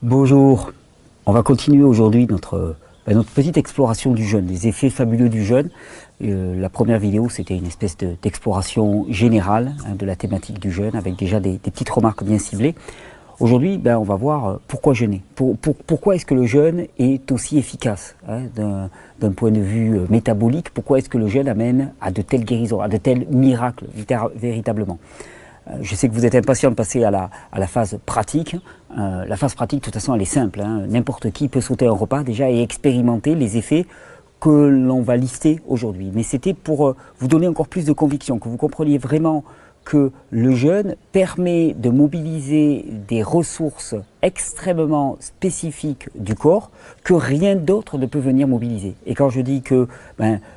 Bonjour, on va continuer aujourd'hui notre petite exploration du jeûne, les effets fabuleux du jeûne. La première vidéo, c'était une espèce d'exploration générale de la thématique du jeûne, avec déjà des petites remarques bien ciblées. Aujourd'hui, on va voir pourquoi jeûner. Pourquoi est-ce que le jeûne est aussi efficace d'un point de vue métabolique? Pourquoi est-ce que le jeûne amène à de telles guérisons, à de tels miracles, véritablement? Je sais que vous êtes impatient de passer à la phase pratique. La phase pratique, de toute façon, elle est simple. N'importe qui peut sauter un repas déjà et expérimenter les effets que l'on va lister aujourd'hui. Mais c'était pour vous donner encore plus de conviction, que vous compreniez vraiment que le jeûne permet de mobiliser des ressources extrêmement spécifiques du corps que rien d'autre ne peut venir mobiliser. Et quand je dis que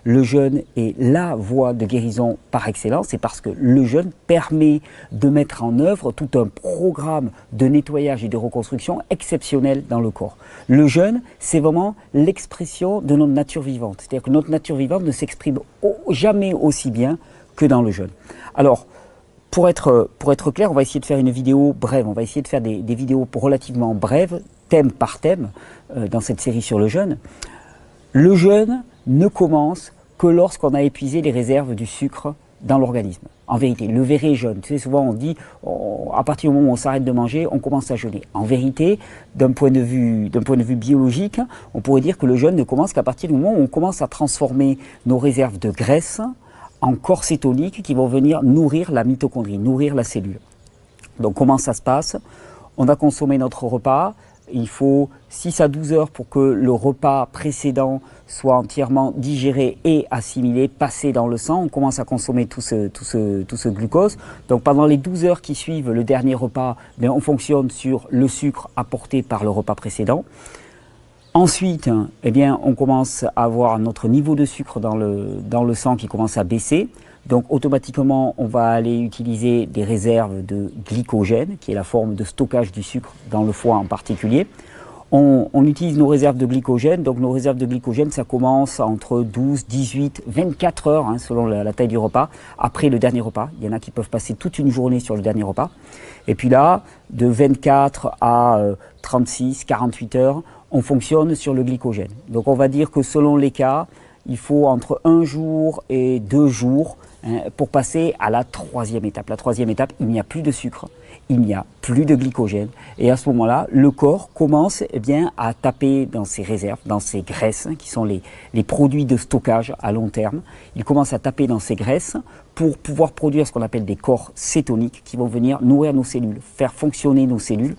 le jeûne est la voie de guérison par excellence, c'est parce que le jeûne permet de mettre en œuvre tout un programme de nettoyage et de reconstruction exceptionnel dans le corps. Le jeûne, c'est vraiment l'expression de notre nature vivante. C'est-à-dire que notre nature vivante ne s'exprime jamais aussi bien que dans le jeûne. Alors, pour être clair, on va essayer de faire une vidéo brève, on va essayer de faire des vidéos relativement brèves, thème par thème, dans cette série sur le jeûne. Le jeûne ne commence que lorsqu'on a épuisé les réserves du sucre dans l'organisme. En vérité, le vrai jeûne, tu sais, souvent on dit, à partir du moment où on s'arrête de manger, on commence à jeûner. En vérité, d'un point de vue biologique, on pourrait dire que le jeûne ne commence qu'à partir du moment où on commence à transformer nos réserves de graisse en corps cétoniques qui vont venir nourrir la mitochondrie, nourrir la cellule. Donc comment ça se passe? On a consommé notre repas, il faut 6 à 12 heures pour que le repas précédent soit entièrement digéré et assimilé, passé dans le sang. On commence à consommer tout ce glucose. Donc pendant les 12 heures qui suivent le dernier repas, on fonctionne sur le sucre apporté par le repas précédent. Ensuite, on commence à avoir notre niveau de sucre dans le sang qui commence à baisser. Donc automatiquement, on va aller utiliser des réserves de glycogène, qui est la forme de stockage du sucre dans le foie en particulier. On utilise nos réserves de glycogène. Donc nos réserves de glycogène, ça commence entre 12, 18, 24 heures, selon la taille du repas, après le dernier repas. Il y en a qui peuvent passer toute une journée sur le dernier repas. Et puis là, de 24 à 36, 48 heures, on fonctionne sur le glycogène. Donc on va dire que selon les cas, il faut entre 1 jour et 2 jours pour passer à la troisième étape. La troisième étape, il n'y a plus de sucre, il n'y a plus de glycogène. Et à ce moment-là, le corps commence à taper dans ses réserves, dans ses graisses, qui sont les produits de stockage à long terme. Il commence à taper dans ses graisses pour pouvoir produire ce qu'on appelle des corps cétoniques qui vont venir nourrir nos cellules, faire fonctionner nos cellules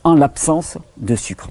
en l'absence de sucre.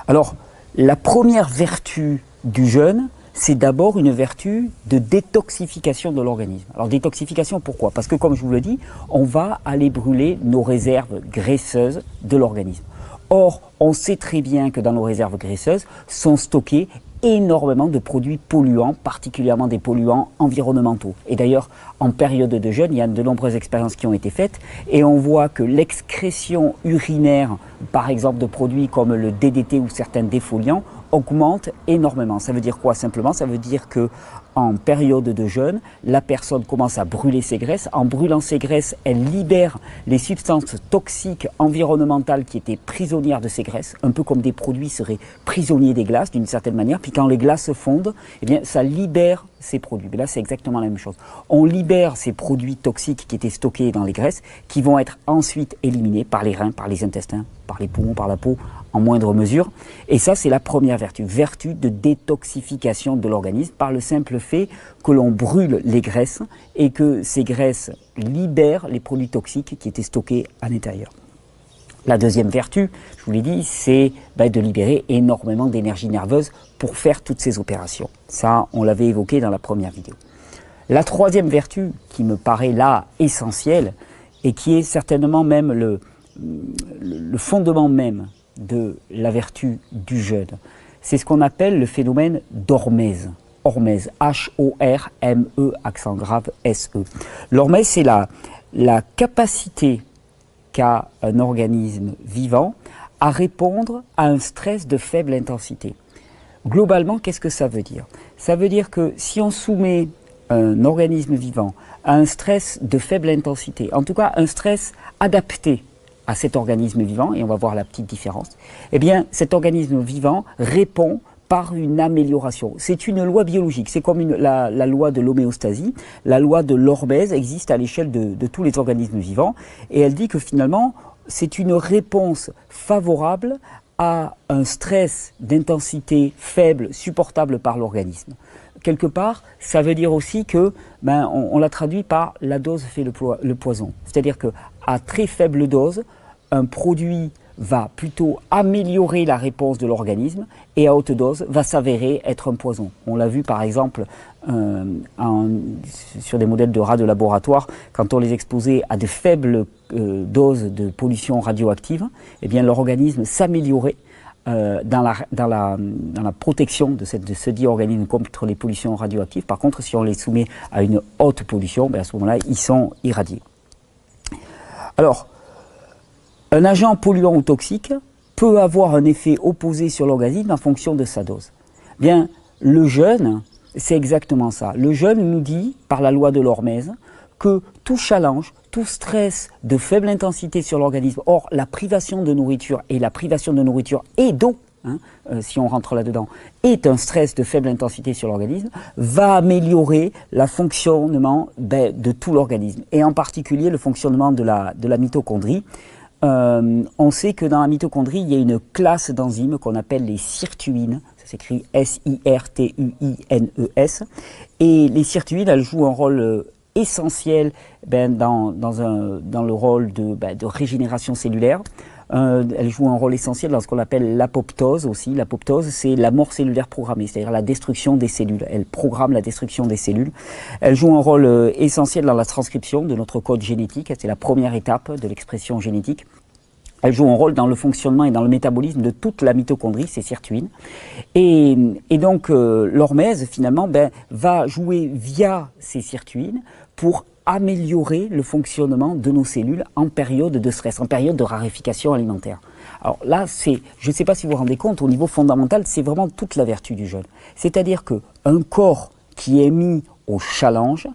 Alors, la première vertu du jeûne, c'est d'abord une vertu de détoxification de l'organisme. Alors détoxification, pourquoi? Parce que comme je vous le dis, on va aller brûler nos réserves graisseuses de l'organisme. Or, on sait très bien que dans nos réserves graisseuses sont stockés énormément de produits polluants, particulièrement des polluants environnementaux. Et d'ailleurs, en période de jeûne, il y a de nombreuses expériences qui ont été faites et on voit que l'excrétion urinaire, par exemple de produits comme le DDT ou certains défoliants, augmente énormément. Ça veut dire quoi simplement? Ça veut dire que en période de jeûne, la personne commence à brûler ses graisses. En brûlant ses graisses, elle libère les substances toxiques environnementales qui étaient prisonnières de ces graisses, un peu comme des produits seraient prisonniers des glaces d'une certaine manière. Puis quand les glaces fondent, ça libère ces produits. Mais là, c'est exactement la même chose. On libère ces produits toxiques qui étaient stockés dans les graisses, qui vont être ensuite éliminés par les reins, par les intestins, par les poumons, par la peau, en moindre mesure. Et ça, c'est la première vertu. Vertu de détoxification de l'organisme par le simple fait que l'on brûle les graisses et que ces graisses libèrent les produits toxiques qui étaient stockés à l'intérieur. La deuxième vertu, je vous l'ai dit, c'est de libérer énormément d'énergie nerveuse pour faire toutes ces opérations. Ça, on l'avait évoqué dans la première vidéo. La troisième vertu, qui me paraît là essentielle, et qui est certainement même le fondement même de la vertu du jeûne, c'est ce qu'on appelle le phénomène d'hormèse. Hormèse, H-O-R-M-E, accent grave, S-E. L'hormèse, c'est la capacité qu'a un organisme vivant à répondre à un stress de faible intensité. Globalement, qu'est-ce que ça veut dire? Ça veut dire que si on soumet un organisme vivant à un stress de faible intensité, en tout cas un stress adapté à cet organisme vivant, et on va voir la petite différence, eh bien cet organisme vivant répond par une amélioration. C'est une loi biologique, c'est comme la loi de l'homéostasie. La loi de l'hormèse existe à l'échelle de tous les organismes vivants, et elle dit que finalement, c'est une réponse favorable à un stress d'intensité faible, supportable par l'organisme. Quelque part, ça veut dire aussi que, on l'a traduit par la dose fait le poison. C'est-à-dire qu'à très faible dose, un produit va plutôt améliorer la réponse de l'organisme et à haute dose va s'avérer être un poison. On l'a vu par exemple sur des modèles de rats de laboratoire, quand on les exposait à de faibles doses de pollution radioactive, eh bien leur organisme s'améliorait dans la protection de ce dit organisme contre les pollutions radioactives. Par contre, si on les soumet à une haute pollution, à ce moment-là, ils sont irradiés. Alors, un agent polluant ou toxique peut avoir un effet opposé sur l'organisme en fonction de sa dose. Bien, le jeûne, c'est exactement ça. Le jeûne nous dit, par la loi de l'hormèse, que tout challenge, tout stress de faible intensité sur l'organisme, or la privation de nourriture et la privation de nourriture et d'eau, si on rentre là-dedans, est un stress de faible intensité sur l'organisme, va améliorer le fonctionnement de tout l'organisme, et en particulier le fonctionnement de la mitochondrie. On sait que dans la mitochondrie, il y a une classe d'enzymes qu'on appelle les sirtuines, ça s'écrit S-I-R-T-U-I-N-E-S, et les sirtuines, elles jouent un rôle essentiel dans le rôle de régénération cellulaire. Elles jouent un rôle essentiel dans ce qu'on appelle l'apoptose aussi. L'apoptose, c'est la mort cellulaire programmée, c'est-à-dire la destruction des cellules. Elles programment la destruction des cellules. Elles jouent un rôle essentiel dans la transcription de notre code génétique. C'est la première étape de l'expression génétique. Elles jouent un rôle dans le fonctionnement et dans le métabolisme de toute la mitochondrie, ces sirtuines. Et donc, l'hormèse, finalement, va jouer via ces sirtuines pour améliorer le fonctionnement de nos cellules en période de stress, en période de raréfaction alimentaire. Alors là, je ne sais pas si vous vous rendez compte, au niveau fondamental, c'est vraiment toute la vertu du jeûne. C'est-à-dire qu'un corps qui est mis au challenge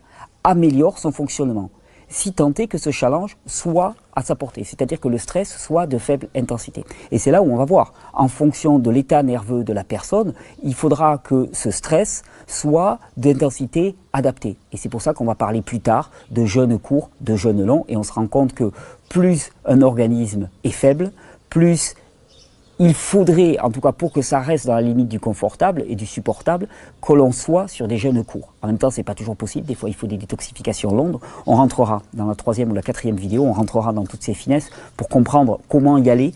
améliore son fonctionnement, si tant est que ce challenge soit à sa portée, c'est-à-dire que le stress soit de faible intensité. Et c'est là où on va voir, en fonction de l'état nerveux de la personne, il faudra que ce stress soit d'intensité adaptée. Et c'est pour ça qu'on va parler plus tard de jeûne court, de jeûne long, et on se rend compte que plus un organisme est faible, plus il faudrait, en tout cas pour que ça reste dans la limite du confortable et du supportable, que l'on soit sur des jeûnes courts. En même temps, ce n'est pas toujours possible, des fois il faut des détoxifications longues. On rentrera dans la 3e ou la 4e vidéo, on rentrera dans toutes ces finesses pour comprendre comment y aller.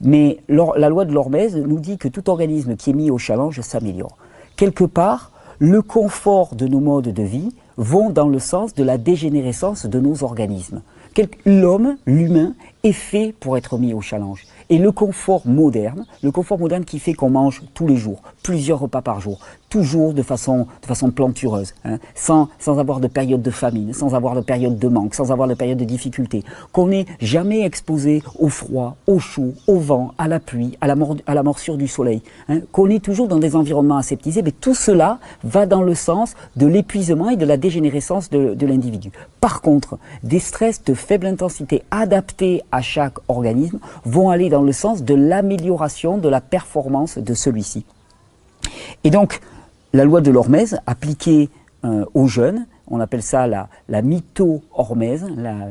Mais la loi de l'hormèse nous dit que tout organisme qui est mis au challenge s'améliore. Quelque part, le confort de nos modes de vie vont dans le sens de la dégénérescence de nos organismes. L'homme, l'humain, est fait pour être mis au challenge. Et le confort moderne qui fait qu'on mange tous les jours, plusieurs repas par jour, toujours de façon plantureuse, sans avoir de période de famine, sans avoir de période de manque, sans avoir de période de difficulté, qu'on n'est jamais exposé au froid, au chaud, au vent, à la pluie, à la morsure du soleil, qu'on est toujours dans des environnements aseptisés, mais tout cela va dans le sens de l'épuisement et de la dégénérescence de l'individu. Par contre, des stress de faible intensité adaptés à chaque organisme vont aller dans le sens de l'amélioration de la performance de celui-ci. Et donc, la loi de l'hormèse appliquée aux jeunes, on appelle ça la mito-hormèse,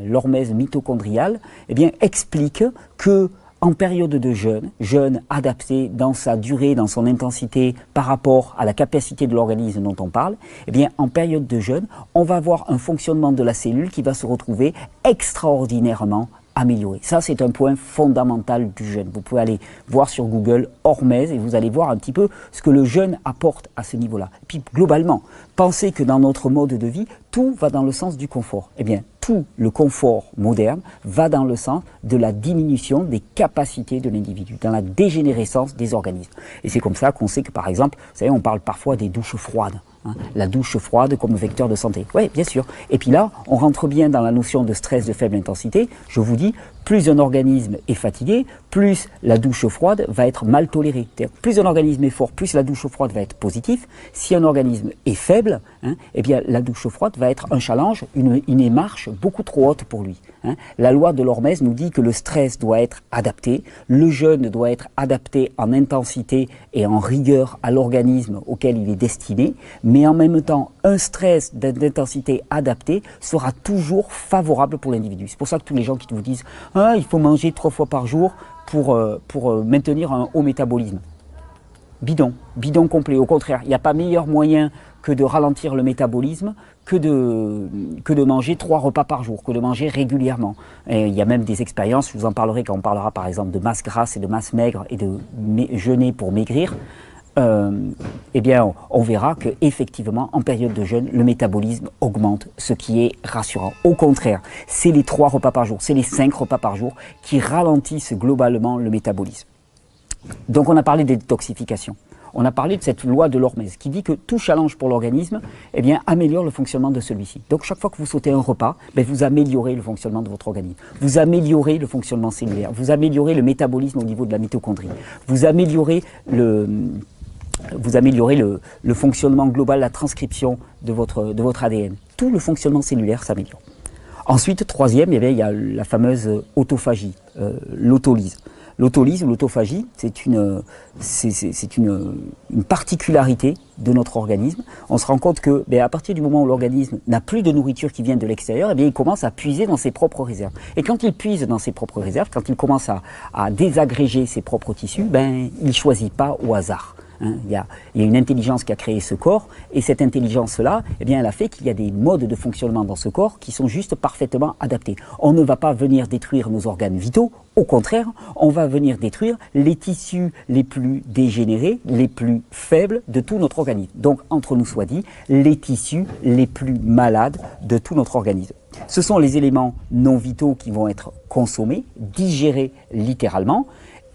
l'hormèse mitochondriale, eh bien, explique que en période de jeûne adapté dans sa durée, dans son intensité par rapport à la capacité de l'organisme dont on parle, eh bien, en période de jeûne, on va avoir un fonctionnement de la cellule qui va se retrouver extraordinairement amélioré. Ça, c'est un point fondamental du jeûne. Vous pouvez aller voir sur Google hormèse et vous allez voir un petit peu ce que le jeûne apporte à ce niveau-là. Et puis, globalement, pensez que dans notre mode de vie, tout va dans le sens du confort. Eh bien, tout le confort moderne va dans le sens de la diminution des capacités de l'individu, dans la dégénérescence des organismes. Et c'est comme ça qu'on sait que, par exemple, vous savez, on parle parfois des douches froides. La douche froide comme vecteur de santé. Oui, bien sûr. Et puis là, on rentre bien dans la notion de stress de faible intensité. Je vous dis, Plus un organisme est fatigué, plus la douche froide va être mal tolérée. Plus un organisme est fort, plus la douche froide va être positive. Si un organisme est faible, eh bien la douche froide va être un challenge, une démarche beaucoup trop haute pour lui. La loi de l'Hormèse nous dit que le stress doit être adapté, le jeûne doit être adapté en intensité et en rigueur à l'organisme auquel il est destiné, mais en même temps, un stress d'intensité adaptée sera toujours favorable pour l'individu. C'est pour ça que tous les gens qui vous disent « Ah, il faut manger 3 fois par jour pour maintenir un haut métabolisme ». Bidon complet. Au contraire, il n'y a pas meilleur moyen que de ralentir le métabolisme que de manger 3 repas par jour, que de manger régulièrement. Et il y a même des expériences, je vous en parlerai quand on parlera par exemple de masse grasse et de masse maigre et de jeûner pour maigrir. Eh bien, on verra que effectivement, en période de jeûne, le métabolisme augmente, ce qui est rassurant. Au contraire, c'est les 3 repas par jour, c'est les 5 repas par jour qui ralentissent globalement le métabolisme. Donc on a parlé des détoxifications. On a parlé de cette loi de l'Hormèse qui dit que tout challenge pour l'organisme eh bien, améliore le fonctionnement de celui-ci. Donc chaque fois que vous sautez un repas, vous améliorez le fonctionnement de votre organisme. Vous améliorez le fonctionnement cellulaire. Vous améliorez le métabolisme au niveau de la mitochondrie. Vous améliorez le fonctionnement global, la transcription de votre ADN. Tout le fonctionnement cellulaire s'améliore. Ensuite, troisième, il y a la fameuse autophagie, l'autolyse. L'autolyse ou l'autophagie, c'est une particularité de notre organisme. On se rend compte que à partir du moment où l'organisme n'a plus de nourriture qui vient de l'extérieur, il commence à puiser dans ses propres réserves. Et quand il puise dans ses propres réserves, quand il commence à désagréger ses propres tissus, il ne choisit pas au hasard. Il y a une intelligence qui a créé ce corps, et cette intelligence-là, elle a fait qu'il y a des modes de fonctionnement dans ce corps qui sont juste parfaitement adaptés. On ne va pas venir détruire nos organes vitaux, au contraire, on va venir détruire les tissus les plus dégénérés, les plus faibles de tout notre organisme. Donc, entre nous soit dit, les tissus les plus malades de tout notre organisme. Ce sont les éléments non vitaux qui vont être consommés, digérés littéralement,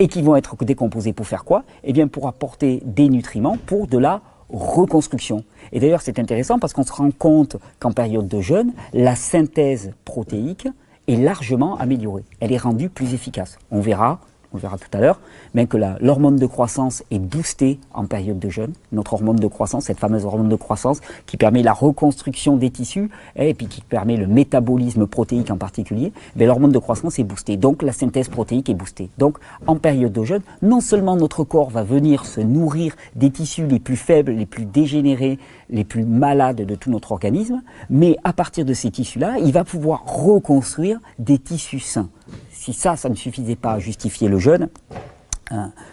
et qui vont être décomposés pour faire quoi? Eh bien pour apporter des nutriments pour de la reconstruction. Et d'ailleurs c'est intéressant parce qu'on se rend compte qu'en période de jeûne, la synthèse protéique est largement améliorée. Elle est rendue plus efficace. On verra tout à l'heure, que l'hormone de croissance est boostée en période de jeûne. Notre hormone de croissance, cette fameuse hormone de croissance qui permet la reconstruction des tissus et puis qui permet le métabolisme protéique en particulier, l'hormone de croissance est boostée. Donc la synthèse protéique est boostée. Donc en période de jeûne, non seulement notre corps va venir se nourrir des tissus les plus faibles, les plus dégénérés, les plus malades de tout notre organisme, mais à partir de ces tissus-là, il va pouvoir reconstruire des tissus sains. Si ça ne suffisait pas à justifier le jeûne,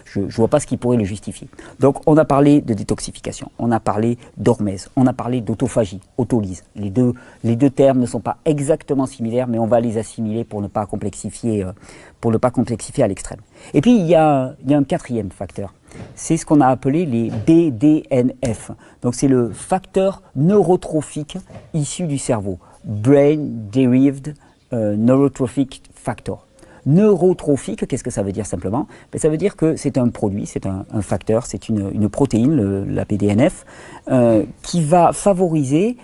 je ne vois pas ce qui pourrait le justifier. Donc on a parlé de détoxification, on a parlé d'hormèse, on a parlé d'autophagie, autolyse. Les deux termes ne sont pas exactement similaires, mais on va les assimiler pour ne pas complexifier à l'extrême. Et puis il y a un quatrième facteur, c'est ce qu'on a appelé les BDNF. Donc c'est le facteur neurotrophique issu du cerveau, Brain Derived Neurotrophic Factor. Neurotrophique, qu'est-ce que ça veut dire simplement? Ça veut dire que c'est un produit, c'est un facteur, c'est une protéine, la BDNF, qui va favoriser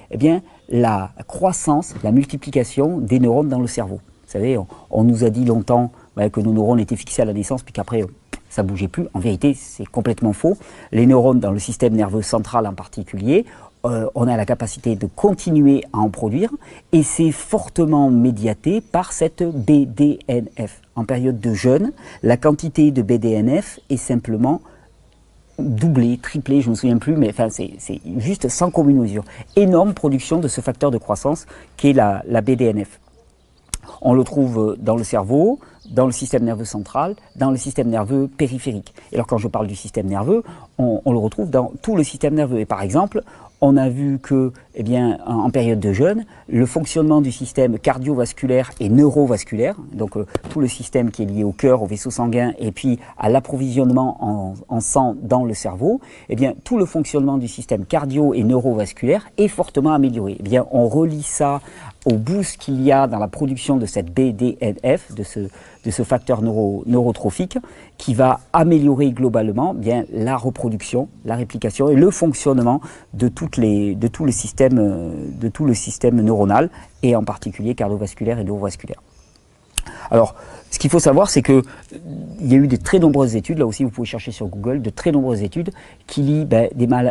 la croissance, la multiplication des neurones dans le cerveau. Vous savez, on nous a dit longtemps que nos neurones étaient fixés à la naissance, puis qu'après ça ne bougeait plus. En vérité, c'est complètement faux. Les neurones dans le système nerveux central en particulier, on a la capacité de continuer à en produire et c'est fortement médiaté par cette BDNF. En période de jeûne, la quantité de BDNF est simplement doublée, triplée, je ne me souviens plus, mais enfin, c'est juste sans commune mesure. Énorme production de ce facteur de croissance qui est la BDNF. On le trouve dans le cerveau, dans le système nerveux central, dans le système nerveux périphérique. Et alors quand je parle du système nerveux, on le retrouve dans tout le système nerveux. Et par exemple, on a vu que, en période de jeûne, le fonctionnement du système cardiovasculaire et neurovasculaire, donc tout le système qui est lié au cœur, au vaisseau sanguin et puis à l'approvisionnement en sang dans le cerveau, tout le fonctionnement du système cardio et neurovasculaire est fortement amélioré. On relie ça au boost qu'il y a dans la production de cette BDNF, de ce facteur neurotrophique, qui va améliorer globalement la reproduction, la réplication et le fonctionnement de tout le système neuronal, et en particulier cardiovasculaire et neurovasculaire. Alors, Ce qu'il faut savoir, c'est que il y a eu de très nombreuses études, là aussi vous pouvez chercher sur Google, de très nombreuses études qui lient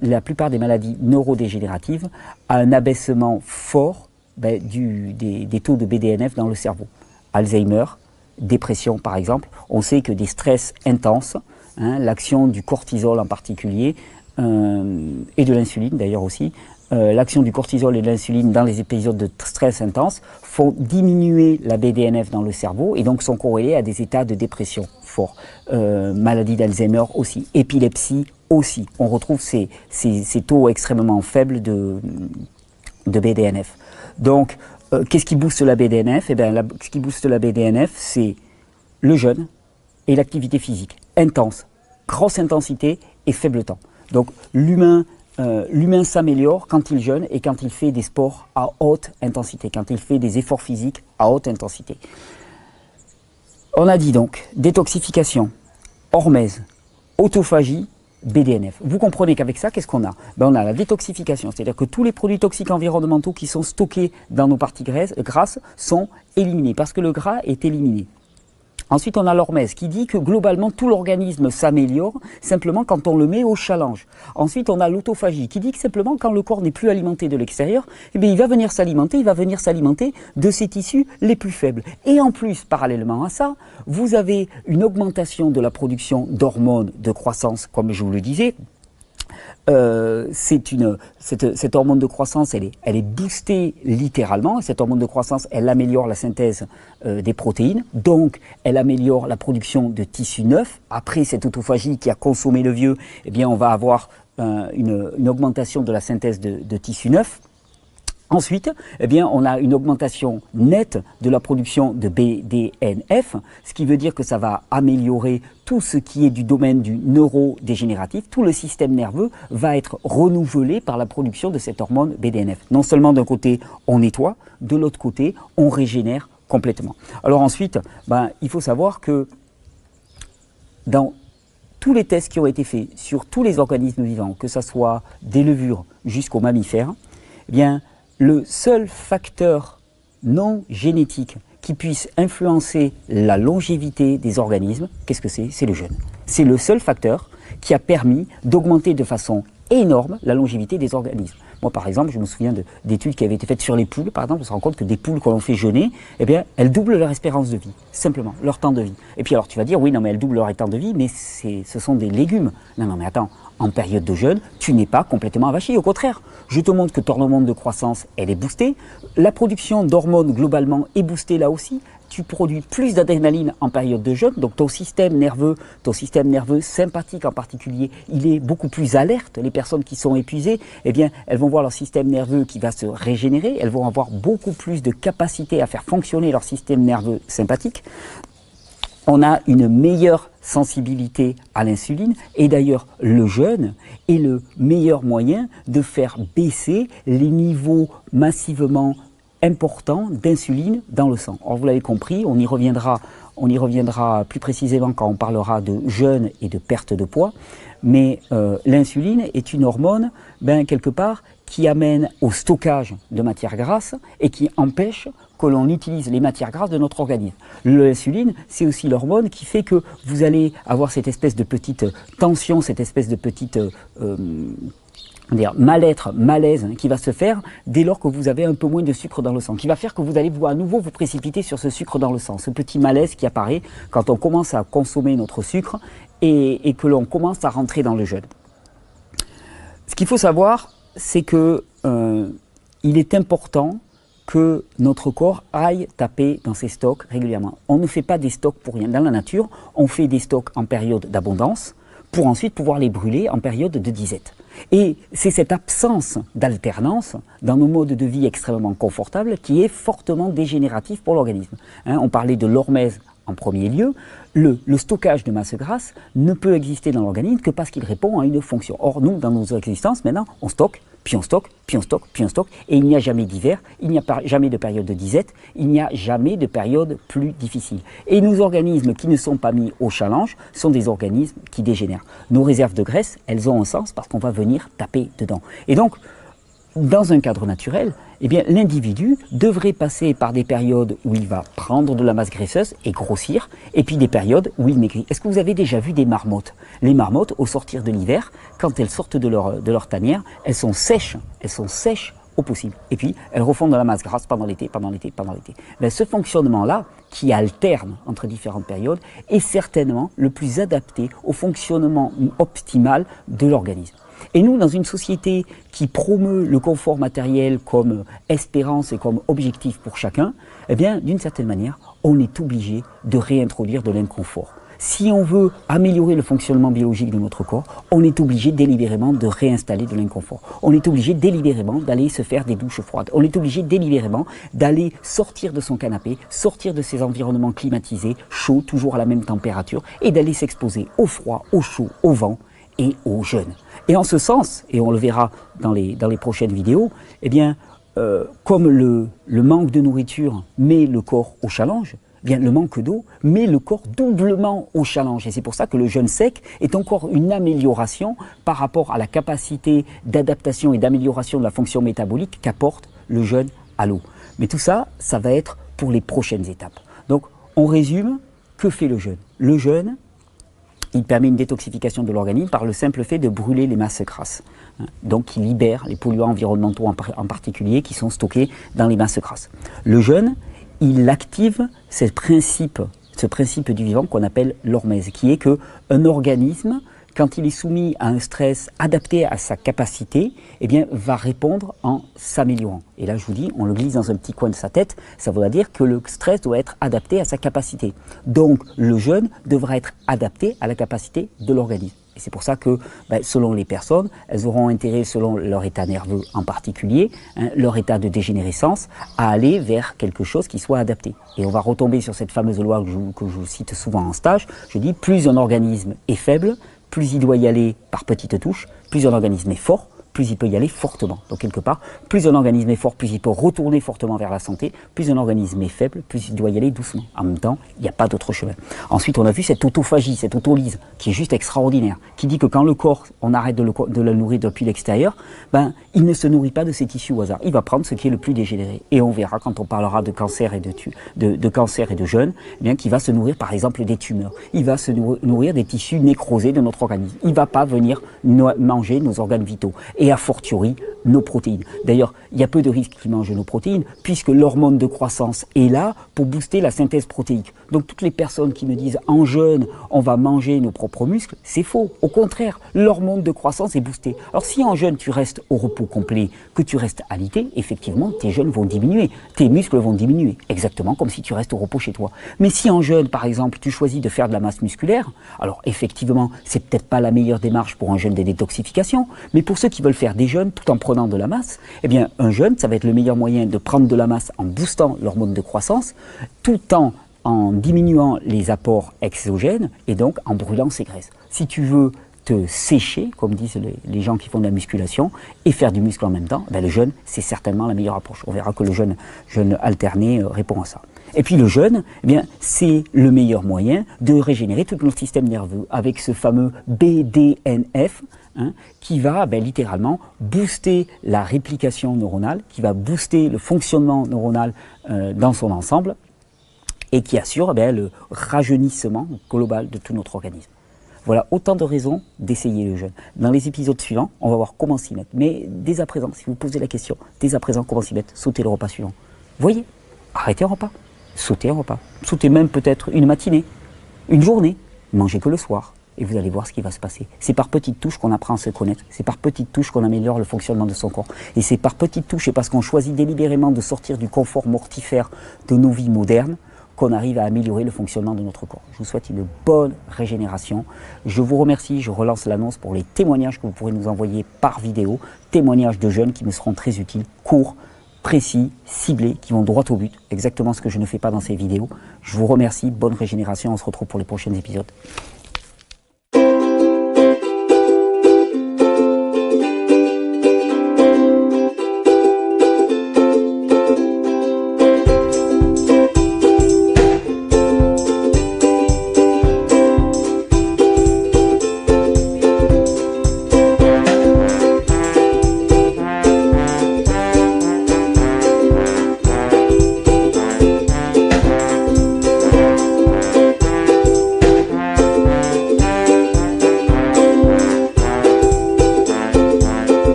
la plupart des maladies neurodégénératives à un abaissement fort des taux de BDNF dans le cerveau. Alzheimer, dépression par exemple, on sait que des stress intenses, l'action du cortisol en particulier, et de l'insuline d'ailleurs aussi, l'action du cortisol et de l'insuline dans les épisodes de stress intense font diminuer la BDNF dans le cerveau et donc sont corrélés à des états de dépression forts. Maladie d'Alzheimer aussi, épilepsie aussi. On retrouve ces taux extrêmement faibles de BDNF. Donc, qu'est-ce qui booste la BDNF? Eh bien, ce qui booste la BDNF, c'est le jeûne et l'activité physique intense, grosse intensité et faible temps. Donc, l'humain s'améliore quand il jeûne et quand il fait des sports à haute intensité, quand il fait des efforts physiques à haute intensité. On a dit donc détoxification, hormèse, autophagie, BDNF. Vous comprenez qu'avec ça, qu'est-ce qu'on a? On a la détoxification, c'est-à-dire que tous les produits toxiques environnementaux qui sont stockés dans nos parties grasses sont éliminés parce que le gras est éliminé. Ensuite, on a l'hormèse qui dit que globalement, tout l'organisme s'améliore simplement quand on le met au challenge. Ensuite, on a l'autophagie qui dit que simplement quand le corps n'est plus alimenté de l'extérieur, eh bien, il va venir s'alimenter de ses tissus les plus faibles. Et en plus, parallèlement à ça, vous avez une augmentation de la production d'hormones de croissance, comme je vous le disais. Cette hormone de croissance, elle est boostée littéralement. Cette hormone de croissance, elle améliore la synthèse des protéines, donc elle améliore la production de tissus neufs. Après cette autophagie qui a consommé le vieux, eh bien on va avoir une augmentation de la synthèse de tissus neufs. Ensuite, eh bien, on a une augmentation nette de la production de BDNF, ce qui veut dire que ça va améliorer tout ce qui est du domaine du neurodégénératif. Tout le système nerveux va être renouvelé par la production de cette hormone BDNF. Non seulement d'un côté, on nettoie, de l'autre côté, on régénère complètement. Alors ensuite, il faut savoir que dans tous les tests qui ont été faits sur tous les organismes vivants, que ce soit des levures jusqu'aux mammifères, eh bien, le seul facteur non génétique qui puisse influencer la longévité des organismes, qu'est-ce que c'est? C'est le jeûne. C'est le seul facteur qui a permis d'augmenter de façon énorme la longévité des organismes. Moi, par exemple, je me souviens d'études qui avaient été faites sur les poules. Par exemple, on se rend compte que des poules que l'on fait jeûner, eh bien, elles doublent leur espérance de vie, simplement, leur temps de vie. Et puis alors, tu vas dire, oui, non, mais elles doublent leur temps de vie, mais ce sont des légumes. Non, non, mais attends, en période de jeûne, tu n'es pas complètement avachi. Au contraire, je te montre que ton hormone de croissance, elle est boostée. La production d'hormones, globalement, est boostée là aussi. Tu produis plus d'adrénaline en période de jeûne, donc ton système nerveux sympathique en particulier, il est beaucoup plus alerte. Les personnes qui sont épuisées, eh bien, elles vont voir leur système nerveux qui va se régénérer, elles vont avoir beaucoup plus de capacité à faire fonctionner leur système nerveux sympathique. On a une meilleure sensibilité à l'insuline et d'ailleurs le jeûne est le meilleur moyen de faire baisser les niveaux massivement important d'insuline dans le sang. Or, vous l'avez compris, on y reviendra plus précisément quand on parlera de jeûne et de perte de poids, mais l'insuline est une hormone, quelque part, qui amène au stockage de matières grasses et qui empêche que l'on utilise les matières grasses de notre organisme. L'insuline, c'est aussi l'hormone qui fait que vous allez avoir cette espèce de petite tension, cette espèce de petite mal-être, malaise qui va se faire dès lors que vous avez un peu moins de sucre dans le sang, qui va faire que vous allez à nouveau vous précipiter sur ce sucre dans le sang, ce petit malaise qui apparaît quand on commence à consommer notre sucre et que l'on commence à rentrer dans le jeûne. Ce qu'il faut savoir, c'est que il est important que notre corps aille taper dans ses stocks régulièrement. On ne fait pas des stocks pour rien. Dans la nature, on fait des stocks en période d'abondance pour ensuite pouvoir les brûler en période de disette. Et c'est cette absence d'alternance dans nos modes de vie extrêmement confortables qui est fortement dégénératif pour l'organisme. On parlait de l'hormèse en premier lieu. Le stockage de masse grasse ne peut exister dans l'organisme que parce qu'il répond à une fonction. Or, nous, dans nos existences, maintenant, on stocke, puis on stocke, puis on stocke, puis on stocke, et il n'y a jamais d'hiver, il n'y a jamais de période de disette, il n'y a jamais de période plus difficile. Et nos organismes qui ne sont pas mis au challenge sont des organismes qui dégénèrent. Nos réserves de graisse, elles ont un sens parce qu'on va venir taper dedans. Et donc, dans un cadre naturel, eh bien l'individu devrait passer par des périodes où il va prendre de la masse graisseuse et grossir, et puis des périodes où il maigrit. Est-ce que vous avez déjà vu des marmottes? Les marmottes, au sortir de l'hiver, quand elles sortent de leur tanière, elles sont sèches au possible. Et puis, elles refont de la masse grasse pendant l'été. Ben, ce fonctionnement-là, qui alterne entre différentes périodes, est certainement le plus adapté au fonctionnement optimal de l'organisme. Et nous, dans une société qui promeut le confort matériel comme espérance et comme objectif pour chacun, eh bien, d'une certaine manière, on est obligé de réintroduire de l'inconfort. Si on veut améliorer le fonctionnement biologique de notre corps, on est obligé délibérément de réinstaller de l'inconfort. On est obligé délibérément d'aller se faire des douches froides. On est obligé délibérément d'aller sortir de son canapé, sortir de ses environnements climatisés, chauds, toujours à la même température, et d'aller s'exposer au froid, au chaud, au vent et au jeûne. Et en ce sens, et on le verra dans les prochaines vidéos, eh bien, comme le manque de nourriture met le corps au challenge, bien, le manque d'eau met le corps doublement au challenge. Et c'est pour ça que le jeûne sec est encore une amélioration par rapport à la capacité d'adaptation et d'amélioration de la fonction métabolique qu'apporte le jeûne à l'eau. Mais tout ça, ça va être pour les prochaines étapes. Donc, on résume, que fait le jeûne? Le jeûne, il permet une détoxification de l'organisme par le simple fait de brûler les masses grasses. Donc, il libère les polluants environnementaux en particulier qui sont stockés dans les masses grasses. Le jeûne, il active ce principe du vivant qu'on appelle l'hormèse, qui est qu'un organisme, quand il est soumis à un stress adapté à sa capacité, eh bien, va répondre en s'améliorant. Et là, je vous dis, on le glisse dans un petit coin de sa tête, ça voudra dire que le stress doit être adapté à sa capacité. Donc, le jeûne devra être adapté à la capacité de l'organisme. Et c'est pour ça que, selon les personnes, elles auront intérêt, selon leur état nerveux en particulier, leur état de dégénérescence, à aller vers quelque chose qui soit adapté. Et on va retomber sur cette fameuse loi que je cite souvent en stage. Je dis, plus un organisme est faible, plus il doit y aller par petites touches, plus un organisme est fort, plus il peut y aller fortement. Donc quelque part, plus un organisme est fort, plus il peut retourner fortement vers la santé, plus un organisme est faible, plus il doit y aller doucement. En même temps, il n'y a pas d'autre chemin. Ensuite, on a vu cette autophagie, cette autolyse, qui est juste extraordinaire, qui dit que quand le corps, on arrête de le nourrir depuis l'extérieur, il ne se nourrit pas de ses tissus au hasard. Il va prendre ce qui est le plus dégénéré. Et on verra quand on parlera de cancer et de cancer et de jeûne, eh bien qu'il va se nourrir par exemple des tumeurs. Il va se nourrir des tissus nécrosés de notre organisme. Il ne va pas venir manger nos organes vitaux. Et a fortiori nos protéines. D'ailleurs, il y a peu de risques qu'ils mangent nos protéines, puisque l'hormone de croissance est là pour booster la synthèse protéique. Donc toutes les personnes qui me disent en jeûne, on va manger nos propres muscles, c'est faux. Au contraire, l'hormone de croissance est boostée. Alors si en jeûne tu restes au repos complet, que tu restes alité, effectivement tes jeûnes vont diminuer, tes muscles vont diminuer, exactement comme si tu restes au repos chez toi. Mais si en jeûne, par exemple, tu choisis de faire de la masse musculaire, alors effectivement, c'est peut-être pas la meilleure démarche pour un jeûne de détoxification, mais pour ceux qui veulent faire des jeûnes tout en prenant de la masse, eh bien un jeûne, ça va être le meilleur moyen de prendre de la masse en boostant l'hormone de croissance, tout en diminuant les apports exogènes et donc en brûlant ses graisses. Si tu veux te sécher, comme disent les gens qui font de la musculation, et faire du muscle en même temps, le jeûne, c'est certainement la meilleure approche. On verra que le jeûne alterné répond à ça. Et puis le jeûne, eh bien, c'est le meilleur moyen de régénérer tout notre système nerveux avec ce fameux BDNF, qui va littéralement booster la réplication neuronale, qui va booster le fonctionnement neuronal dans son ensemble, et qui assure le rajeunissement global de tout notre organisme. Voilà autant de raisons d'essayer le jeûne. Dans les épisodes suivants, on va voir comment s'y mettre. Mais dès à présent, si vous posez la question, dès à présent, comment s'y mettre, sautez le repas suivant. Voyez, arrêtez un repas, sautez un repas, sautez même peut-être une matinée, une journée, mangez que le soir. Et vous allez voir ce qui va se passer. C'est par petites touches qu'on apprend à se connaître. C'est par petites touches qu'on améliore le fonctionnement de son corps. Et c'est par petites touches et parce qu'on choisit délibérément de sortir du confort mortifère de nos vies modernes qu'on arrive à améliorer le fonctionnement de notre corps. Je vous souhaite une bonne régénération. Je vous remercie, je relance l'annonce pour les témoignages que vous pourrez nous envoyer par vidéo. Témoignages de jeunes qui me seront très utiles, courts, précis, ciblés, qui vont droit au but. Exactement ce que je ne fais pas dans ces vidéos. Je vous remercie, bonne régénération, on se retrouve pour les prochains épisodes.